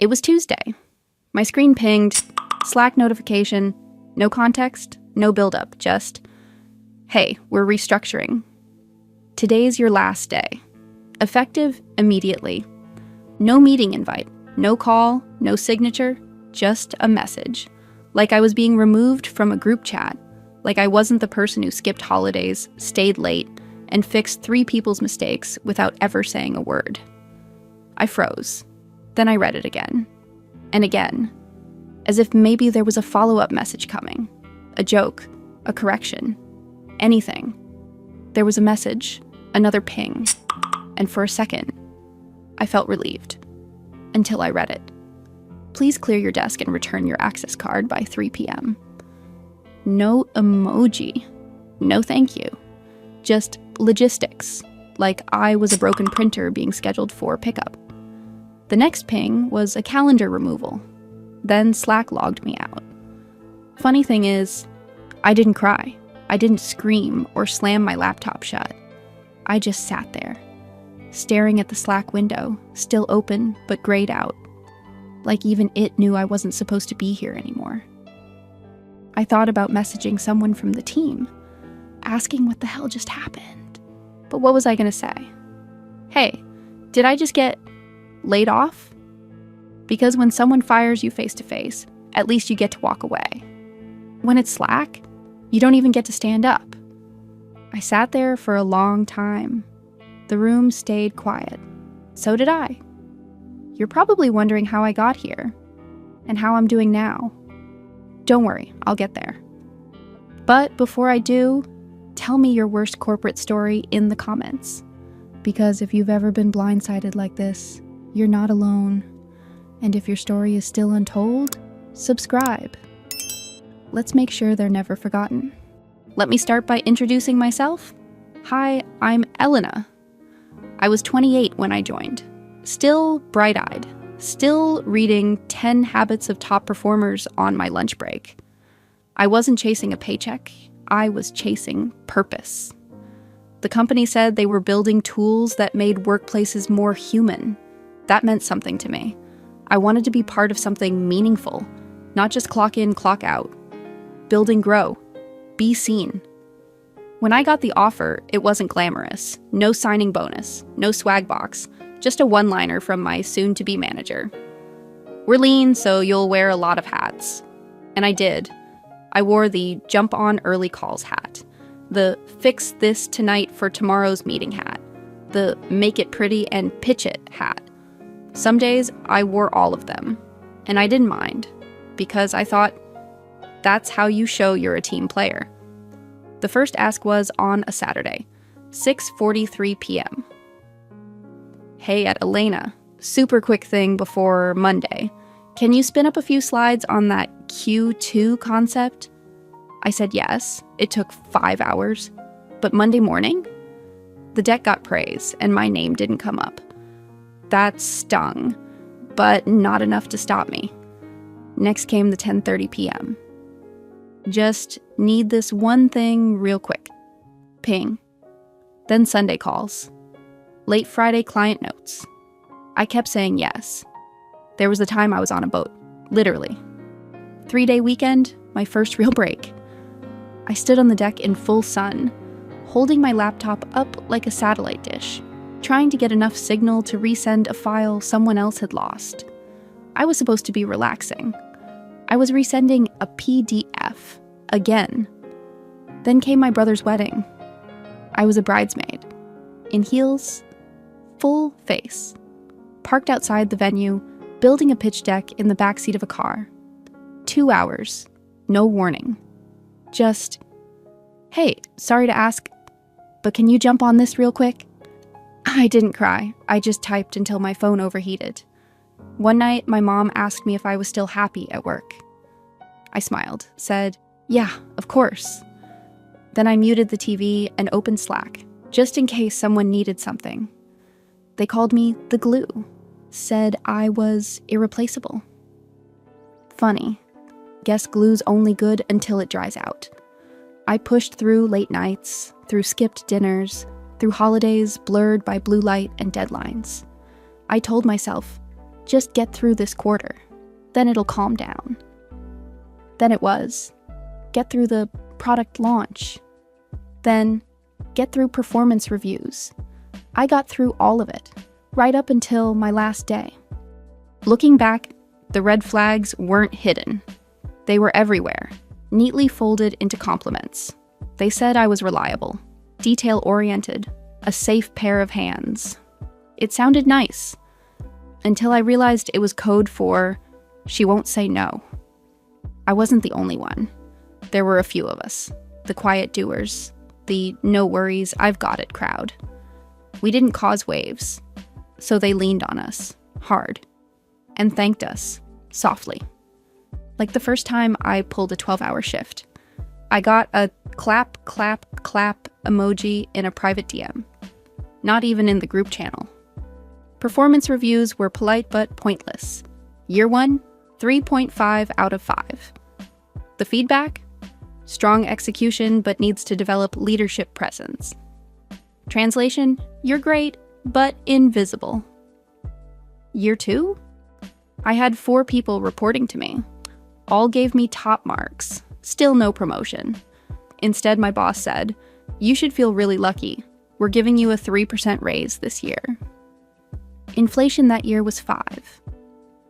It was Tuesday. My screen pinged, Slack notification, no context, no buildup, just, hey, we're restructuring. Today's your last day. Effective immediately. No meeting invite, no call, no signature, just a message. Like I was being removed from a group chat. Like I wasn't the person who skipped holidays, stayed late, and fixed 3 people's mistakes without ever saying a word. I froze. Then I read it again. And again. As if maybe there was a follow-up message coming. A joke. A correction. Anything. There was a message. Another ping. And for a second, I felt relieved. Until I read it. Please clear your desk and return your access card by 3 p.m. No emoji. No thank you. Just logistics. Like I was a broken printer being scheduled for pickup. The next ping was a calendar removal. Then Slack logged me out. Funny thing is, I didn't cry. I didn't scream or slam my laptop shut. I just sat there, staring at the Slack window, still open but grayed out. Like even it knew I wasn't supposed to be here anymore. I thought about messaging someone from the team, asking what the hell just happened. But what was I gonna say? Hey, did I just get laid off? Because when someone fires you face to face, at least you get to walk away. When it's Slack, you don't even get to stand up. I sat there for a long time. The room stayed quiet. So did I. You're probably wondering how I got here and how I'm doing now. Don't worry, I'll get there. But before I do, tell me your worst corporate story in the comments. Because if you've ever been blindsided like this, you're not alone. And if your story is still untold, subscribe. Let's make sure they're never forgotten. Let me start by introducing myself. Hi, I'm Elena. I was 28 when I joined. Still bright-eyed. Still reading 10 Habits of Top Performers on my lunch break. I wasn't chasing a paycheck. I was chasing purpose. The company said they were building tools that made workplaces more human. That meant something to me. I wanted to be part of something meaningful, not just clock in, clock out. Build and grow. Be seen. When I got the offer, it wasn't glamorous. No signing bonus, no swag box, just a one-liner from my soon-to-be manager. We're lean, so you'll wear a lot of hats. And I did. I wore the jump on early calls hat, the fix this tonight for tomorrow's meeting hat, the make it pretty and pitch it hat. Some days I wore all of them, and I didn't mind, because I thought, that's how you show you're a team player. The first ask was on a Saturday, 6:43 p.m. Hey, at Elena, super quick thing before Monday. Can you spin up a few slides on that Q2 concept? I said yes. It took 5 hours. But Monday morning? The deck got praise, and my name didn't come up. That stung, but not enough to stop me. Next came the 10:30 p.m. Just need this one thing real quick. Ping. Then Sunday calls. Late Friday client notes. I kept saying yes. There was a time I was on a boat, literally. 3-day weekend, my first real break. I stood on the deck in full sun, holding my laptop up like a satellite dish, trying to get enough signal to resend a file someone else had lost. I was supposed to be relaxing. I was resending a PDF, again. Then came my brother's wedding. I was a bridesmaid, in heels, full face, parked outside the venue, building a pitch deck in the backseat of a car. 2 hours, no warning. Just, hey, sorry to ask, but can you jump on this real quick? I didn't cry. I just typed until my phone overheated. One night, my mom asked me if I was still happy at work. I smiled, said, yeah, of course. Then I muted the TV and opened Slack, just in case someone needed something. They called me the glue, said I was irreplaceable. Funny. Guess glue's only good until it dries out. I pushed through late nights, through skipped dinners, through holidays blurred by blue light and deadlines. I told myself, Just get through this quarter. Then it'll calm down. Then it was. Get through the product launch. Then get through performance reviews. I got through all of it, right up until my last day. Looking back, the red flags weren't hidden. They were everywhere, neatly folded into compliments. They said I was reliable, detail-oriented, a safe pair of hands. It sounded nice, until I realized it was code for, she won't say no. I wasn't the only one. There were a few of us, the quiet doers, the no worries, I've got it crowd. We didn't cause waves, so they leaned on us, hard, and thanked us, softly. Like the first time I pulled a 12-hour shift. I got a clap, clap, clap emoji in a private DM. Not even in the group channel. Performance reviews were polite but pointless. Year 1, 3.5 out of 5. The feedback? Strong execution but needs to develop leadership presence. Translation? You're great, but invisible. Year 2? I had 4 people reporting to me. All gave me top marks. Still no promotion. Instead, my boss said, "You should feel really lucky. We're giving you a 3% raise this year." Inflation that year was 5.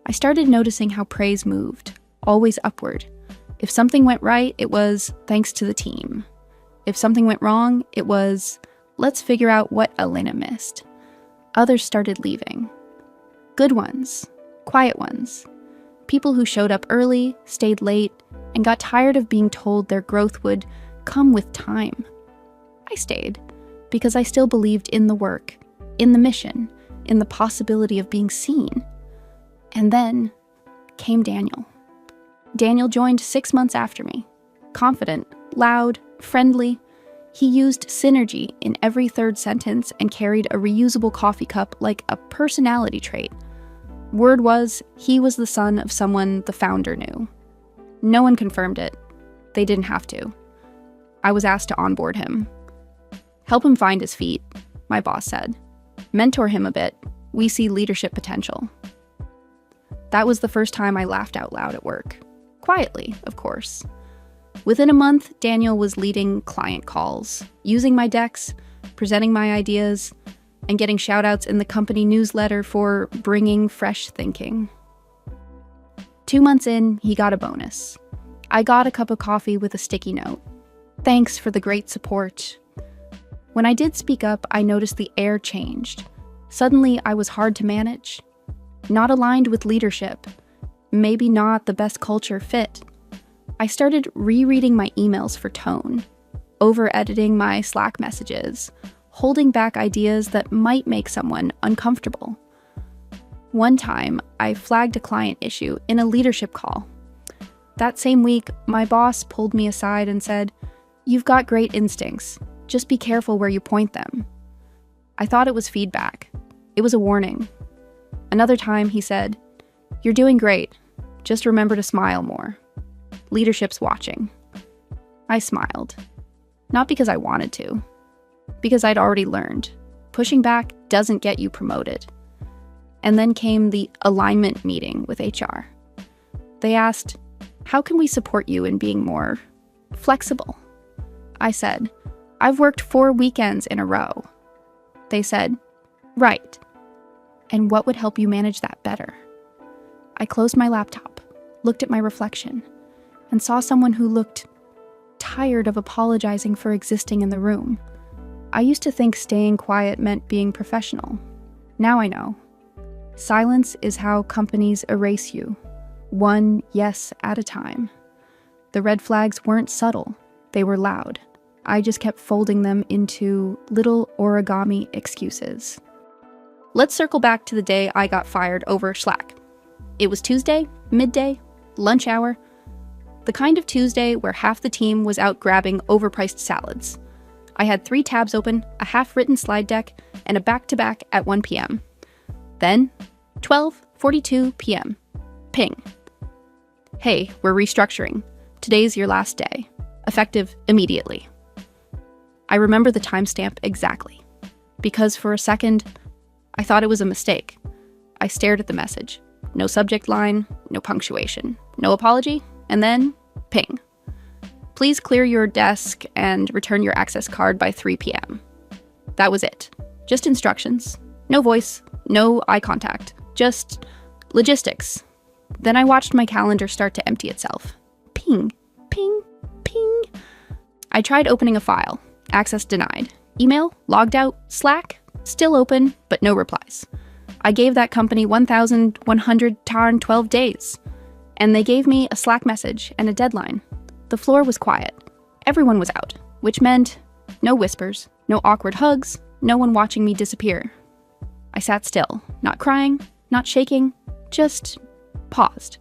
I started noticing how praise moved, always upward. If something went right, it was thanks to the team. If something went wrong, it was let's figure out what Elena missed. Others started leaving. Good ones, quiet ones. People who showed up early, stayed late, and got tired of being told their growth would come with time. I stayed because I still believed in the work, in the mission, in the possibility of being seen. And then came Daniel. Daniel joined 6 months after me. Confident, loud, friendly. He used synergy in every third sentence and carried a reusable coffee cup like a personality trait. Word was, he was the son of someone the founder knew. No one confirmed it. They didn't have to. I was asked to onboard him. Help him find his feet, my boss said. Mentor him a bit. We see leadership potential. That was the first time I laughed out loud at work. Quietly, of course. Within a month, Daniel was leading client calls, using my decks, presenting my ideas, and getting shout-outs in the company newsletter for bringing fresh thinking. 2 months in, he got a bonus. I got a cup of coffee with a sticky note. Thanks for the great support. When I did speak up, I noticed the air changed. Suddenly, I was hard to manage. Not aligned with leadership. Maybe not the best culture fit. I started rereading my emails for tone, over-editing my Slack messages, holding back ideas that might make someone uncomfortable. One time, I flagged a client issue in a leadership call. That same week, my boss pulled me aside and said, "You've got great instincts. Just be careful where you point them." I thought it was feedback. It was a warning. Another time, he said, "You're doing great. Just remember to smile more. Leadership's watching." I smiled. Not because I wanted to. Because I'd already learned. Pushing back doesn't get you promoted. And then came the alignment meeting with HR. They asked, "How can we support you in being more flexible?" I said, "I've worked 4 weekends in a row." They said, "Right. And what would help you manage that better?" I closed my laptop, looked at my reflection, and saw someone who looked tired of apologizing for existing in the room. I used to think staying quiet meant being professional. Now I know. Silence is how companies erase you, one yes at a time. The red flags weren't subtle, they were loud. I just kept folding them into little origami excuses. Let's circle back to the day I got fired over Slack. It was Tuesday, midday, lunch hour. The kind of Tuesday where half the team was out grabbing overpriced salads. I had 3 tabs open, a half-written slide deck, and a back-to-back at 1 p.m. Then, 12:42 p.m. Ping. "Hey, we're restructuring. Today's your last day. Effective immediately." I remember the timestamp exactly. Because for a second, I thought it was a mistake. I stared at the message. No subject line, no punctuation, no apology, and then ping. Please clear your desk and return your access card by 3 p.m. That was it. Just instructions. No voice, no eye contact. Just logistics. Then I watched my calendar start to empty itself. Ping, ping, ping. I tried opening a file. Access denied. Email, logged out. Slack, still open, but no replies. I gave that company 1,112 days. And they gave me a Slack message and a deadline. The floor was quiet. Everyone was out, which meant no whispers, no awkward hugs, no one watching me disappear. I sat still, not crying, not shaking, just paused.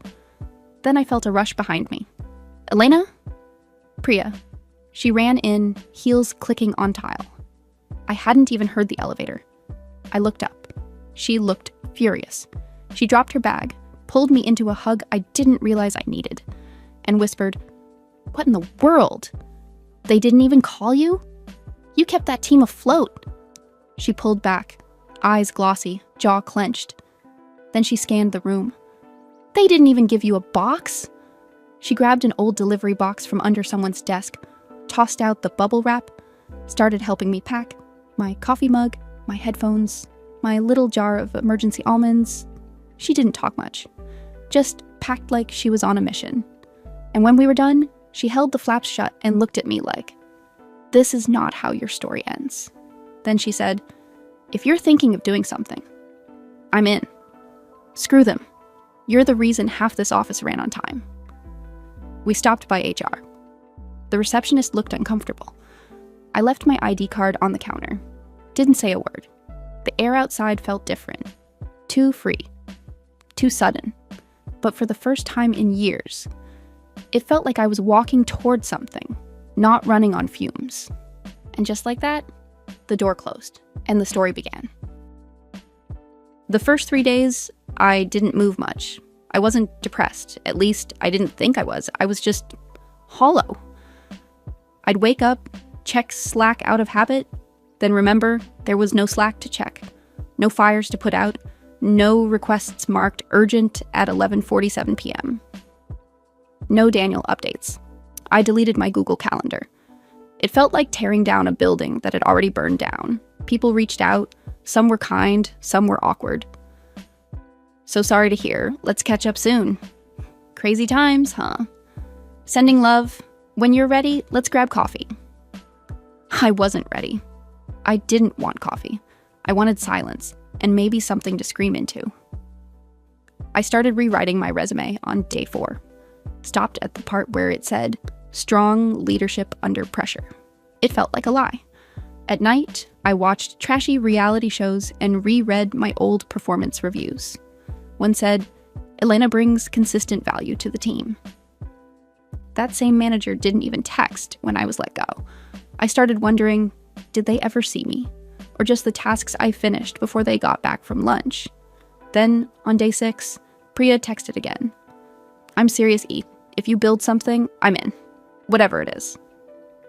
Then I felt a rush behind me. Elena? Priya. She ran in, heels clicking on tile. I hadn't even heard the elevator. I looked up. She looked furious. She dropped her bag, pulled me into a hug I didn't realize I needed, and whispered, "What in the world? They didn't even call you? You kept that team afloat." She pulled back, eyes glossy, jaw clenched. Then she scanned the room. "They didn't even give you a box?" She grabbed an old delivery box from under someone's desk, tossed out the bubble wrap, started helping me pack my coffee mug, my headphones, my little jar of emergency almonds. She didn't talk much, just packed like she was on a mission. And when we were done, she held the flaps shut and looked at me like, "This is not how your story ends." Then she said, "If you're thinking of doing something, I'm in. Screw them. You're the reason half this office ran on time." We stopped by HR. The receptionist looked uncomfortable. I left my ID card on the counter. Didn't say a word. The air outside felt different. Too free. Too sudden. But for the first time in years, it felt like I was walking toward something, not running on fumes. And just like that, the door closed, and the story began. The first 3 days, I didn't move much. I wasn't depressed. At least, I didn't think I was. I was just hollow. I'd wake up, check Slack out of habit, then remember there was no Slack to check, no fires to put out, no requests marked urgent at 11:47 p.m. No Daniel updates. I deleted my Google Calendar. It felt like tearing down a building that had already burned down. People reached out. Some were kind, some were awkward. "So sorry to hear. Let's catch up soon." Crazy times, huh? Sending love. "When you're ready, let's grab coffee." I wasn't ready. I didn't want coffee. I wanted silence, and maybe something to scream into. I started rewriting my resume on day 4. Stopped at the part where it said, "Strong leadership under pressure." It felt like a lie. At night, I watched trashy reality shows and reread my old performance reviews. One said, "Elena brings consistent value to the team." That same manager didn't even text when I was let go. I started wondering, did they ever see me? Or just the tasks I finished before they got back from lunch? Then, on day 6, Priya texted again. "I'm serious, E. If you build something, I'm in. Whatever it is."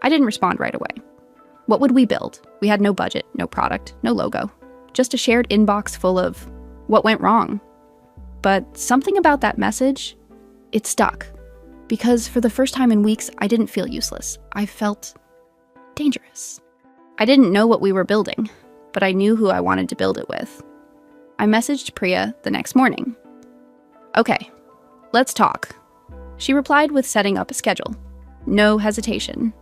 I didn't respond right away. What would we build? We had no budget, no product, no logo. Just a shared inbox full of what went wrong. But something about that message, it stuck. Because for the first time in weeks, I didn't feel useless. I felt dangerous. I didn't know what we were building, but I knew who I wanted to build it with. I messaged Priya the next morning. "Okay, let's talk." She replied with setting up a schedule. No hesitation.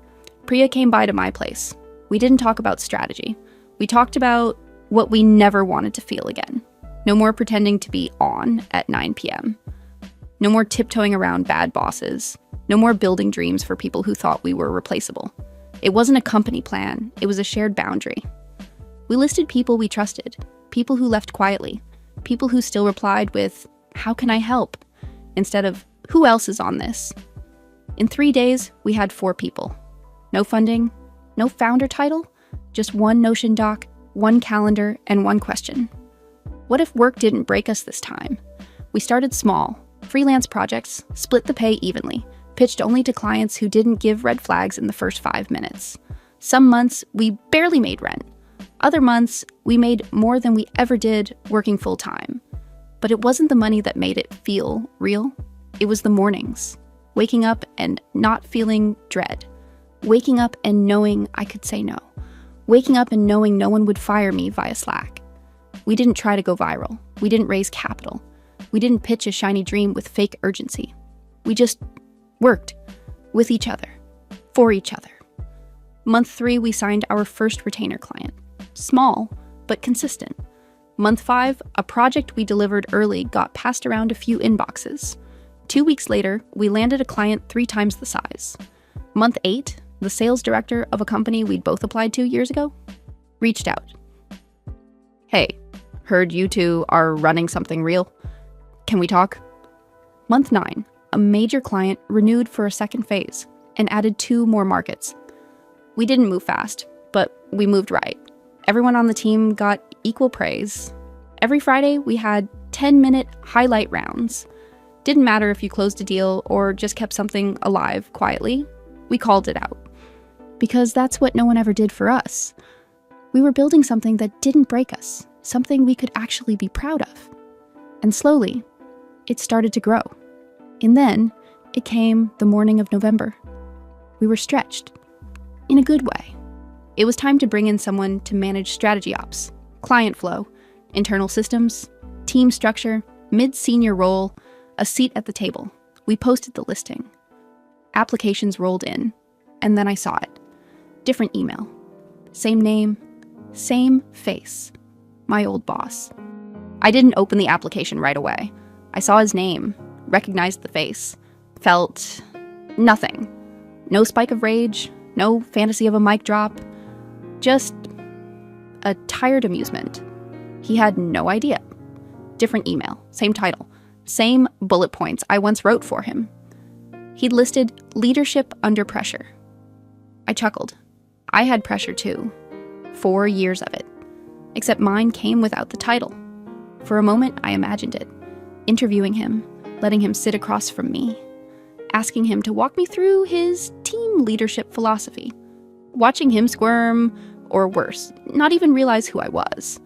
Priya came by to my place. We didn't talk about strategy. We talked about what we never wanted to feel again. No more pretending to be on at 9 p.m. No more tiptoeing around bad bosses. No more building dreams for people who thought we were replaceable. It wasn't a company plan. It was a shared boundary. We listed people we trusted, people who left quietly, people who still replied with, "How can I help?" instead of, "Who else is on this?" In 3 days, we had 4 people. No funding, no founder title, just one Notion doc, one calendar, and one question. What if work didn't break us this time? We started small, freelance projects, split the pay evenly, pitched only to clients who didn't give red flags in the first 5 minutes. Some months, we barely made rent. Other months, we made more than we ever did working full-time. But it wasn't the money that made it feel real. It was the mornings. Waking up and not feeling dread. Waking up and knowing I could say no. Waking up and knowing no one would fire me via Slack. We didn't try to go viral. We didn't raise capital. We didn't pitch a shiny dream with fake urgency. We just worked with each other, for each other. Month 3, we signed our first retainer client. Small, but consistent. Month 5, a project we delivered early got passed around a few inboxes. 2 weeks later, we landed a client 3 times the size. Month 8, the sales director of a company we'd both applied to years ago reached out. Hey, heard you two are running something real. Can we talk? Month 9, a major client renewed for a second phase and added 2 more markets. We didn't move fast, but we moved right. Everyone on the team got equal praise. Every Friday, we had 10-minute highlight rounds. Didn't matter if you closed a deal or just kept something alive quietly. We called it out. Because that's what no one ever did for us. We were building something that didn't break us, something we could actually be proud of. And slowly, it started to grow. And then, it came the morning of November. We were stretched. In a good way. It was time to bring in someone to manage strategy ops, client flow, internal systems, team structure, mid-senior role, a seat at the table. We posted the listing. Applications rolled in, and then I saw it. Different email. Same name, same face. My old boss. I didn't open the application right away. I saw his name, recognized the face, felt nothing. No spike of rage, no fantasy of a mic drop, just a tired amusement. He had no idea. Different email, same title, same bullet points I once wrote for him. He'd listed leadership under pressure. I chuckled. I had pressure too. 4 years of it. Except mine came without the title. For a moment, I imagined it. Interviewing him, letting him sit across from me, asking him to walk me through his team leadership philosophy, watching him squirm, or worse, not even realize who I was.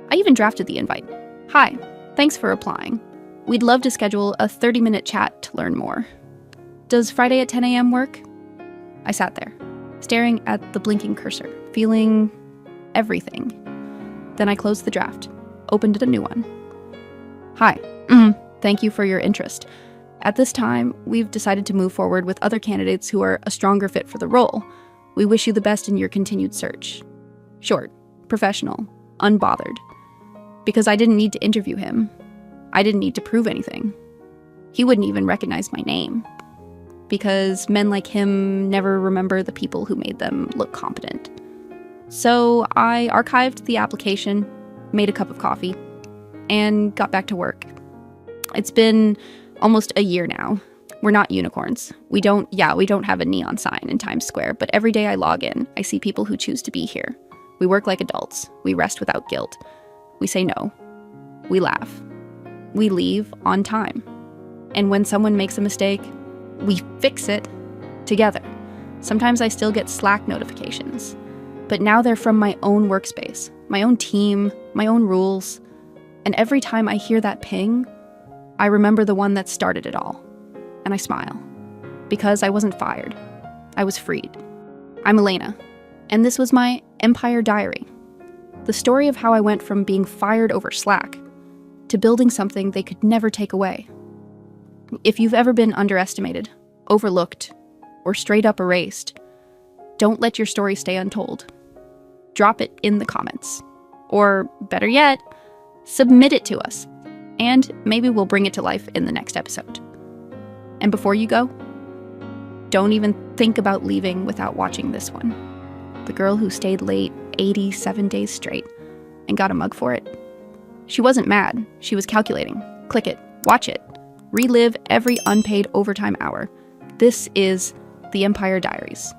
I even drafted the invite. Hi, thanks for applying. We'd love to schedule a 30-minute chat to learn more. Does Friday at 10 a.m. work? I sat there, staring at the blinking cursor, feeling everything. Then I closed the draft, opened a new one. Hi, thank you for your interest. At this time, we've decided to move forward with other candidates who are a stronger fit for the role. We wish you the best in your continued search. Short, professional, unbothered. Because I didn't need to interview him. I didn't need to prove anything. He wouldn't even recognize my name. Because men like him never remember the people who made them look competent. So I archived the application, made a cup of coffee, and got back to work. It's been almost a year now. We're not unicorns. We don't have a neon sign in Times Square, but every day I log in, I see people who choose to be here. We work like adults. We rest without guilt. We say no. We laugh. We leave on time. And when someone makes a mistake, we fix it together. Sometimes I still get Slack notifications, but now they're from my own workspace, my own team, my own rules. And every time I hear that ping, I remember the one that started it all. And I smile. Because I wasn't fired. I was freed. I'm Elena, and this was my Empire Diary. The story of how I went from being fired over Slack to building something they could never take away. If you've ever been underestimated, overlooked, or straight up erased, don't let your story stay untold. Drop it in the comments. Or, better yet, submit it to us. And maybe we'll bring it to life in the next episode. And before you go, don't even think about leaving without watching this one. The girl who stayed late 87 days straight and got a mug for it. She wasn't mad. She was calculating. Click it. Watch it. Relive every unpaid overtime hour. This is the Empire Diaries.